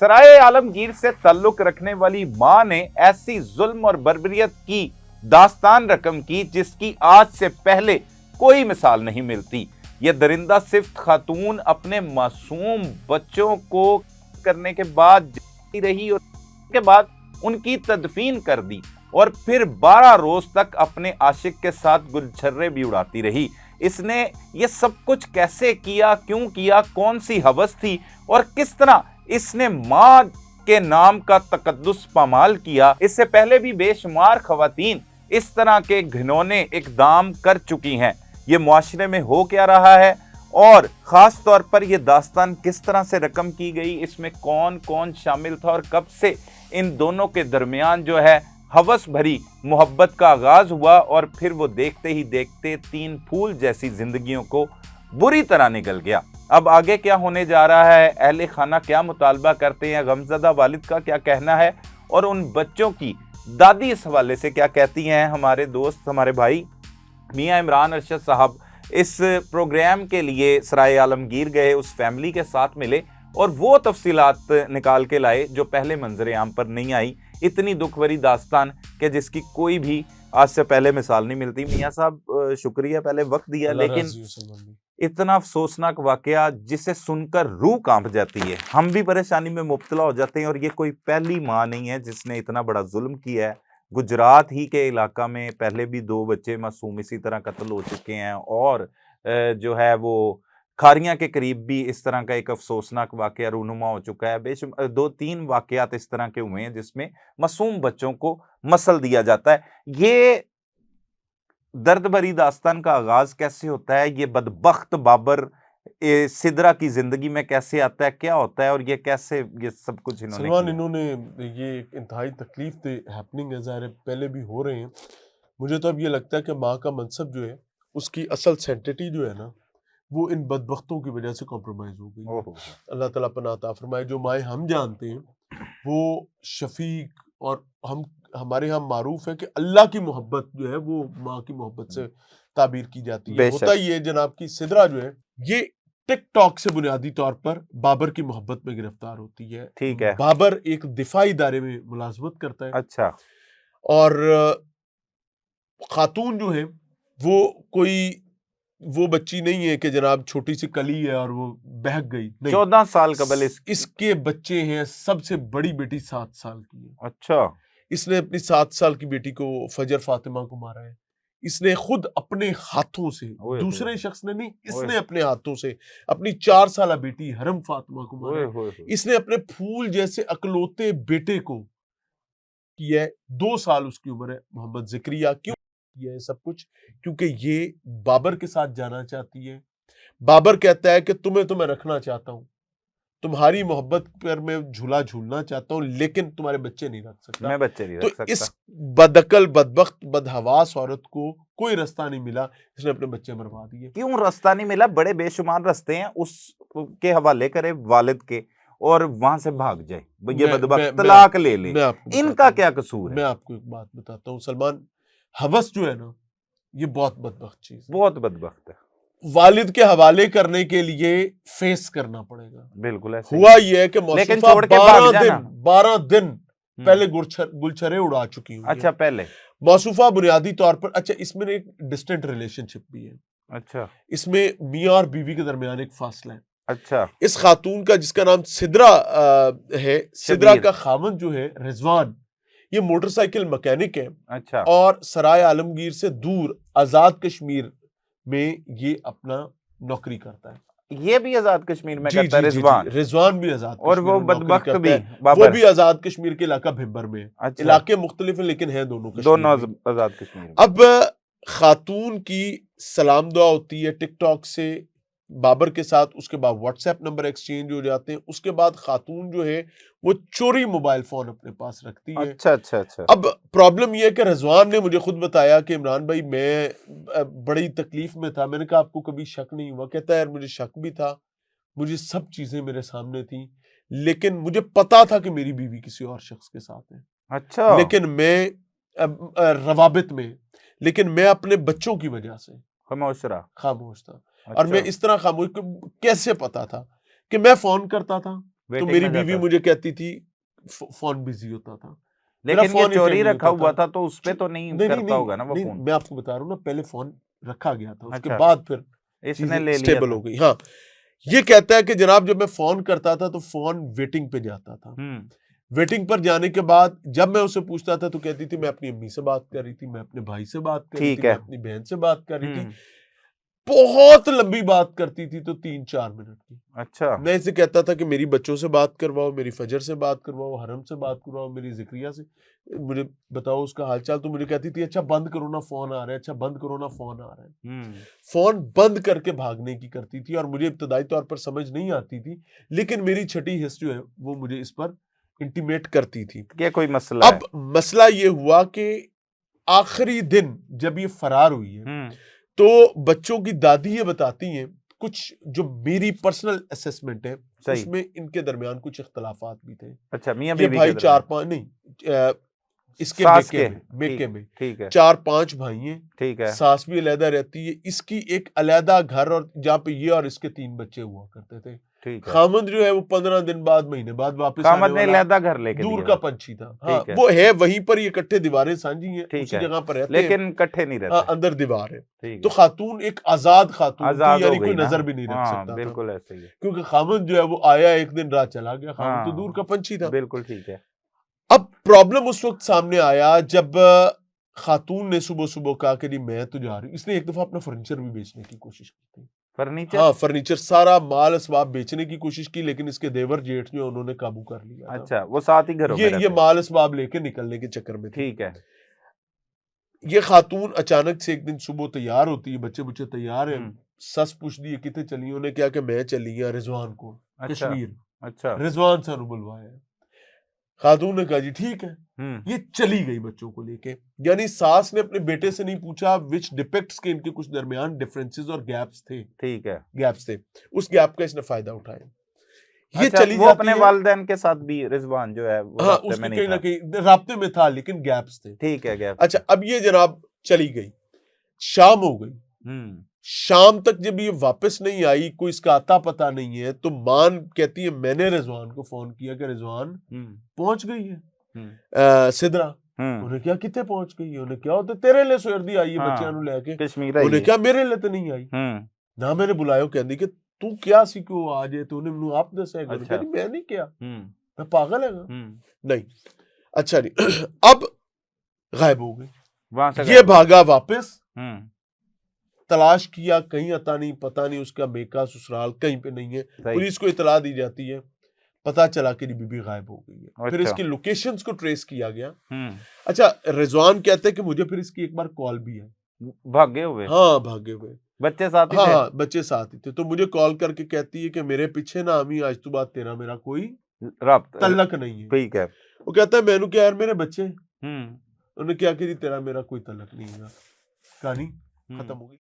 सराय आलमगीर से ताल्लुक रखने वाली मां ने ऐसी जुल्म और बर्बरियत की दास्तान रकम की जिसकी आज से पहले कोई मिसाल नहीं मिलती। यह दरिंदा सिफ्त खातून अपने मासूम बच्चों को करने के बाद जीती रही और के बाद उनकी तदफीन कर दी और फिर 12 रोज तक अपने आशिक के साथ गुलछर्रे भी उड़ाती रही। इसने ये सब कुछ कैसे किया, क्यों किया, कौन सी हवस थी और किस तरह इसने मां के नाम का तकद्दुस पामाल किया। इससे पहले भी बेशुमार खवातीन इस तरह के घिनौने इकदाम कर चुकी हैं। ये मुआशरे में हो क्या रहा है और खास तौर पर यह दास्तान किस तरह से रकम की गई, इसमें कौन कौन शामिल था और कब से इन दोनों के दरमियान जो है हवस भरी मोहब्बत का आगाज हुआ और फिर वो देखते ही देखते 3 फूल जैसी जिंदगियों को बुरी तरह निकल गया। अब आगे क्या होने जा रहा है, अहले खाना क्या मुतालबा करते हैं, गमज़दा वालिद का क्या कहना है और उन बच्चों की दादी इस हवाले से क्या कहती हैं। हमारे दोस्त, हमारे भाई मियां इमरान अरशद साहब इस प्रोग्राम के लिए सराय आलमगीर गए, उस फैमिली के साथ मिले और वो तफसीलात निकाल के लाए जो पहले मंजर आम पर नहीं आई। इतनी दुख भरी दास्तान कि जिसकी कोई भी आज से पहले मिसाल नहीं मिलती। मियां साहब शुक्रिया, पहले वक्त दिया, लेकिन इतना अफसोसनाक वाकया जिसे सुनकर रूह कांप जाती है। हम भी परेशानी में मुब्तला हो जाते हैं और ये कोई पहली माँ नहीं है जिसने इतना बड़ा जुल्म किया है। गुजरात ही के इलाका में पहले भी 2 बच्चे मासूम इसी तरह कत्ल हो चुके हैं और जो है वो खारियां के करीब भी इस तरह का एक अफसोसनाक वाकया रूनुमा हो चुका है। 2-3 वाकयात इस तरह के हुए हैं जिसमें मासूम बच्चों को मसल दिया जाता है। ये दर्द भरी दास्तान का आगाज कैसे होता है, ये बदबख्त बाबर सिदरा की जिंदगी में कैसे आता है, क्या होता है और ये कैसे ये सब कुछ इन्होंने ये एक इंतहाई तकलीफ दे हैपनिंग है, ज़ाहिर पहले भी हो रहे हैं। मुझे तो अब ये लगता है कि माँ का मनसब जो है उसकी असल सेंटिटी जो है ना वो इन बदबख्तों की वजह से कॉम्प्रोमाइज़ हो गई। अल्लाह ताला पनाह अता फरमाए। जो माएँ हम जानते हैं वो शफीक और हमारे यहाँ मारूफ है कि अल्लाह की मोहब्बत जो है वो माँ की मोहब्बत से ताबीर की जाती है। होता ही है जनाब की सिदरा जो है ये टिकटॉक से बुनियादी तौर पर बाबर की मोहब्बत में गिरफ्तार होती है। ठीक है। बाबर एक दिफाई इदारे में मुलाजमत करता है। अच्छा। और खातून जो है वो बच्ची नहीं है कि जनाब छोटी सी कली है और वो बहक गई, नहीं। 14 साल कबल इसके बच्चे हैं। सबसे बड़ी बेटी 7 साल की है। अच्छा। इसने अपनी 7 साल की बेटी को फजर फातिमा को मारा है। इसने खुद अपने हाथों से, दूसरे शख्स ने नहीं, इसने अपने हाथों से अपनी 4 साल बेटी हरम फातिमा को मारा है। इसने अपने फूल जैसे अकलौते बेटे को किया है। 2 साल उसकी उम्र है, मोहम्मद ज़िक्रिया। क्यों किया है सब कुछ? क्योंकि ये बाबर के साथ जाना चाहती है। बाबर कहता है कि तुम्हें तो मैं रखना चाहता हूँ, तुम्हारी मोहब्बत पर मैं झूला झूलना चाहता हूँ, लेकिन तुम्हारे बच्चे नहीं रख सकता। मैं बच्चे नहीं रख सकता। इस बदअकल, बदबख्त, बदहवास औरत को कोई रास्ता नहीं मिला, इसने अपने बच्चे मरवा दिए। क्यों रास्ता नहीं मिला? बड़े बेशुमार रास्ते हैं, उसके हवाले करे वालिद के और वहां से भाग जाए, ये बदबख्त तलाक ले ले। इनका क्या कसूर है? मैं आपको एक बात बताता हूँ सलमान, हवस जो है ना ये बहुत बदबख्त चीज है, बहुत बदबख्त है। वालिद के हवाले करने के लिए फेस करना पड़ेगा। बिल्कुल ऐसे हुआ ये है कि मौसूफा 12 दिन पहले गुलछरे उड़ा चुकी हुई है। अच्छा, पहले मौसूफा बुनियादी तौर पर, अच्छा इसमें एक डिस्टेंट रिलेशनशिप भी है। अच्छा, इसमें मियां और बीवी के दरमियान एक फासला है। अच्छा। इस खातून का जिसका नाम सिदरा है, सिदरा का खामन जो है रिजवान, ये मोटरसाइकिल मैकेनिक है। अच्छा। और सराय आलमगीर से दूर आजाद कश्मीर में ये अपना नौकरी करता है। ये भी आजाद कश्मीर में करता है रिजवान? रिजवान भी आजाद और वो बदबख्त भी वो भी आजाद कश्मीर के इलाका भिम्बर में। अच्छा। इलाके मुख्तलिफ हैं लेकिन है दोनों आजाद कश्मीर। अब खातून की सलाम दुआ होती है टिकटॉक से बाबर के साथ, उसके बाद व्हाट्सएप नंबर एक्सचेंज हो जाते हैं। उसके बाद खातून जो है वो चोरी मोबाइल फोन अपने पास रखती है। अच्छा अच्छा अच्छा। अब प्रॉब्लम यह है कि रिजवान ने मुझे खुद बताया कि इमरान भाई मैं बड़ी तकलीफ में था। मैंने कहा आपको कभी शक नहीं हुआ? कहता है यार मुझे शक भी था, मुझे सब चीजें मेरे सामने थी, लेकिन मुझे पता था कि मेरी बीवी किसी और शख्स के साथ है। अच्छा। लेकिन मैं रवाबित में, लेकिन मैं अपने बच्चों की वजह से खामोश था। अच्छा। और मैं इस तरह खामोश, कैसे पता था कि मैं फोन करता था, तो मेरी बीवी मुझे कहती थी फोन बिजी होता था। लेकिन ये चोरी रखा हुआ था तो उस पे तो नहीं करता होगा ना वो फोन। मैं आपको बता रहा हूँ ना, पहले फोन रखा गया था, उसके अच्छा। बाद फिर इसने ले लिया स्टेबल हो गई। हाँ, ये कहता है कि जनाब जब मैं फोन करता था तो फोन वेटिंग पे जाता था। वेटिंग पर जाने के बाद जब मैं उसे पूछता था तो कहती थी मैं अपनी अम्मी से बात कर रही थी, मैं अपने भाई से बात कर रही थी, मैं अपनी बहन से बात कर रही थी। बहुत लंबी बात करती थी तो 3-4 मिनट की। अच्छा। मैं इसे कहता था कि मेरी बच्चों से बात करवाओ, मेरी फजर से बात करवाओ, हरम से बात करवाओ, मेरी जिक्रिया से मुझे बताओ उसका हालचाल। तो मुझे कहती थी अच्छा बंद करो ना फोन आ रहा है, अच्छा बंद करो ना फोन आ रहा है। फोन बंद करके भागने की करती थी और मुझे इब्तदाई तौर पर समझ नहीं आती थी, लेकिन मेरी छठी हिस्ट्री है वो मुझे इस पर इंटीमेट करती थी क्या कोई मसला अब मसला ये हुआ कि आखिरी दिन जब ये फरार हुई है तो बच्चों की दादी ये बताती हैं कुछ जो मेरी पर्सनल असेसमेंट है उसमें इनके दरमियान कुछ इख्तलाफात भी थे। अच्छा, मियां ये बीवी भाई के 4-5 नहीं इसके मेके में ठीक है 4-5 भाई हैं, ठीक है। सास भी अलहदा रहती है, इसकी एक अलहदा घर और जहाँ पे ये और इसके 3 बच्चे हुआ करते थे। खामद जो है वो 15 दिन बाद महीने बाद वापस आने वाला अलहदा घर लेके दूर का पंछी था। हाँ, वो है वहीं पर, ये इकट्ठे दीवारें सांझी हैं, उसी जगह पर रहते लेकिन इकट्ठे नहीं रहते। अंदर दीवार है। तो खातून एक आजाद खातून थी, यानी कोई नजर भी नहीं रख सकता बिल्कुल ऐसे ही है। क्योंकि खामद जो है वो आया एक दिन रात चला गया, खामद तो दूर का पंछी था। बिल्कुल ठीक है। अब प्रॉब्लम उस वक्त सामने आया जब खातून ने सुबह सुबह कहा कि नहीं मैं तो जा रही हूँ। इसने एक दफा अपना फर्नीचर भी बेचने की कोशिश की थी। फर्नीचर? हाँ, फर्नीचर सारा माल असबाब बेचने की कोशिश की, लेकिन इसके देवर जेठ जो उन्होंने काबू कर लिया। अच्छा, वो साथ ही घरों में ये माल असबाब लेके निकलने के चक्कर में। ठीक है। ये खातून अचानक से एक दिन सुबह तैयार होती है, बच्चे बच्चे तैयार हैं, सस पूछ दी कितने चली, उन्हें क्या कि मैं चली है रिजवान को कश्मीर। अच्छा, रिजवान से बुलवाया। खातून ने कहा जी ठीक है। ये चली गई बच्चों को लेके, यानी सास ने अपने बेटे से नहीं पूछा, विच डिपिक्ट्स के इनके कुछ दरमियान डिफरेंसेस और गैप्स थे। ठीक है, गैप्स थे, उस गैप का इसने फायदा उठाया। ये अच्छा, चली वो अपने वालिदैन के साथ भी रिजवान जो है वो हाँ, उसके कहीं ना कहीं राब्ते में था, लेकिन गैप्स थे। ठीक है, गैप। अच्छा, अब ये जनाब चली गई, शाम हो गई। शाम तक जब ये वापस नहीं आई, कोई इसका आता पता नहीं है, तो मान कहती है मैंने रिजवान को फोन किया कि रिजवान पहुंच गई है सिदरा। उन्हें क्या कितने पहुंच गई है, उन्हें क्या होता तेरे लिए सुरदी आई है बच्चों ਨੂੰ ਲੈ ਕੇ कश्मीर। उन्हें क्या मेरे लिए तो नहीं आई ना, मैंने बुलाया कहती कि तू क्या सी क्यों आ जाए, तूने मैनू आप दसेगा। अच्छा। मैं नहीं किया, मैं पागल है नहीं। अच्छा नहीं अब गायब हो गई, ये भागा वापस, तलाश किया कहीं अता नहीं, पता नहीं उसका मेका ससुराल कहीं पे नहीं है। पुलिस को इतला दी जाती है, पता चला कि बीबी गायब हो गई है। अच्छा। फिर इसकी लोकेशंस को ट्रेस किया गया। अच्छा, रिजवान कहते हैं कि मुझे फिर इसकी एक बार कॉल भी है। भागे हुए? हाँ, भागे हुए। बच्चे साथ ही थे? हाँ, बच्चे साथ ही थे। तो मुझे कॉल करके कहती है कि मेरे पीछे ना अमी आज तो बाद तेरा मेरा कोई तल्लक नहीं है। ठीक है। वो कहता है मैनू क्या यार मेरे बच्चे, उन्हें क्या कि तेरा मेरा कोई तल्लक नहीं है। कहानी खत्म हो गई।